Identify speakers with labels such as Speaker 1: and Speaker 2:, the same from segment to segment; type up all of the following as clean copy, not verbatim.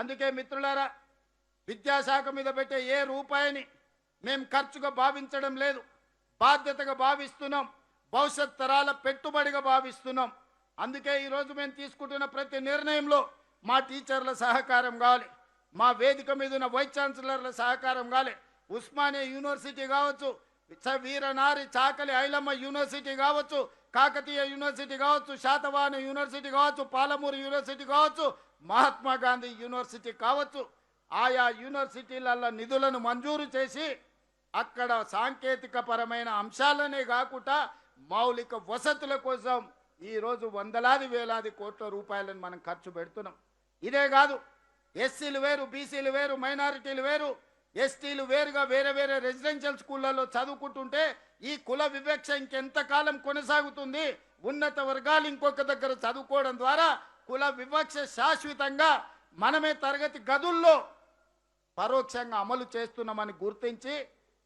Speaker 1: అందుకే మిత్రులారా, విద్యాశాఖ మీద పెట్టే ఏ రూపాయిని మేము ఖర్చుగా భావించడం లేదు, బాధ్యతగా భావిస్తున్నాం, భవిష్యత్ తరాల పెట్టుబడిగా భావిస్తున్నాం. అందుకే ఈరోజు మేము తీసుకుంటున్న ప్రతి నిర్ణయంలో మా టీచర్ల సహకారం కావాలి, మా వేదిక మీద ఉన్న వైస్ ఛాన్సలర్ల సహకారం కావాలి. ఉస్మానియా యూనివర్సిటీ కావచ్చు, వీరనారి చాకలి ఐలమ్మ యూనివర్సిటీ కావచ్చు, కాకతీయ యూనివర్సిటీ కావచ్చు, శాతవాహన యూనివర్సిటీ కావచ్చు, పాలమూరు యూనివర్సిటీ కావచ్చు, మహాత్మా గాంధీ యూనివర్సిటీ కావచ్చు, ఆయా యూనివర్సిటీల నిధులను మంజూరు చేసి అక్కడ సాంకేతిక పరమైన అంశాలనే కాకుండా మౌలిక వసతుల కోసం ఈరోజు వందలాది వేలాది కోట్ల రూపాయలను మనం ఖర్చు పెడుతున్నాం. ఇదే కాదు, ఎస్సీలు వేరు, బీసీలు వేరు, మైనారిటీలు వేరు, ఎస్టీలు వేరుగా వేరే వేరే రెసిడెన్షియల్ స్కూళ్ళలో చదువుకుంటుంటే ఈ కుల వివక్ష ఇంకెంతకాలం కొనసాగుతుంది? ఉన్నత వర్గాలు ఇంకొక దగ్గర చదువుకోవడం ద్వారా కుల వివక్ష శాశ్వతంగా మనమే తరగతి గదుల్లో పరోక్షంగా అమలు చేస్తున్నామని గుర్తించి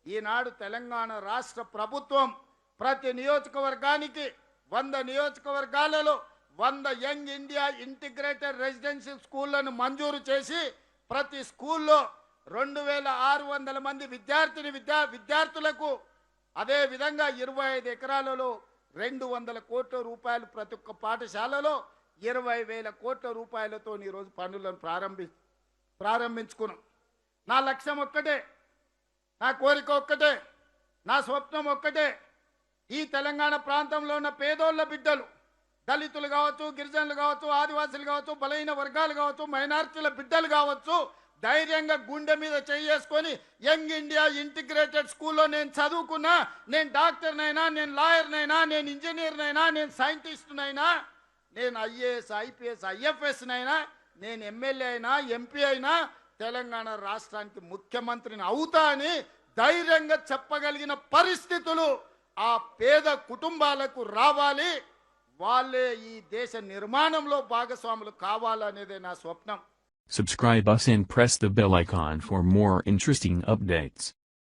Speaker 1: ఈనాడు తెలంగాణ రాష్ట్ర ప్రభుత్వం ప్రతి నియోజకవర్గానికి 100 నియోజకవర్గాలలో 100 యంగ్ ఇండియా ఇంటిగ్రేటెడ్ రెసిడెన్షియల్ స్కూళ్లను మంజూరు చేసి ప్రతి స్కూల్లో 2600 మంది విద్యార్థులకు అదే విధంగా 25 ఎకరాలలో 200 కోట్ల రూపాయలు ప్రతి ఒక్క పాఠశాలలో 20,000 కోట్ల రూపాయలతో ఈరోజు పనులను ప్రారంభించుకున్నాం. నా లక్ష్యం ఒక్కటే, నా కోరిక ఒక్కటే, నా స్వప్నం ఒక్కటే. ఈ తెలంగాణ ప్రాంతంలో ఉన్న పేదోళ్ళ బిడ్డలు, దళితులు కావచ్చు, గిరిజనులు కావచ్చు, ఆదివాసులు కావచ్చు, బలహీన వర్గాలు కావచ్చు, మైనారిటీల బిడ్డలు కావచ్చు, ధైర్యంగా గుండె మీద చేసుకొని యంగ్ ఇండియా ఇంటిగ్రేటెడ్ స్కూల్లో నేను చదువుకున్నా, నేను డాక్టర్నైనా, నేను లాయర్నైనా, నేను ఇంజనీర్నైనా, నేను సైంటిస్ట్నైనా, నేను ఐఏఎస్ ఐపీఎస్ ఐఎఫ్ఎస్నైనా, నేను ఎమ్మెల్యే అయినా ఎంపీ అయినా తెలంగాణ రాష్ట్రానికి ముఖ్యమంత్రిని అవుతా అని ధైర్యంగా చెప్పగలిగిన పరిస్థితులు ఆ పేద కుటుంబాలకు రావాలి. వాళ్ళే ఈ దేశ నిర్మాణంలో భాగస్వాములు కావాలనేదే నా స్వప్నం.
Speaker 2: Subscribe us and press the bell icon for more interesting updates.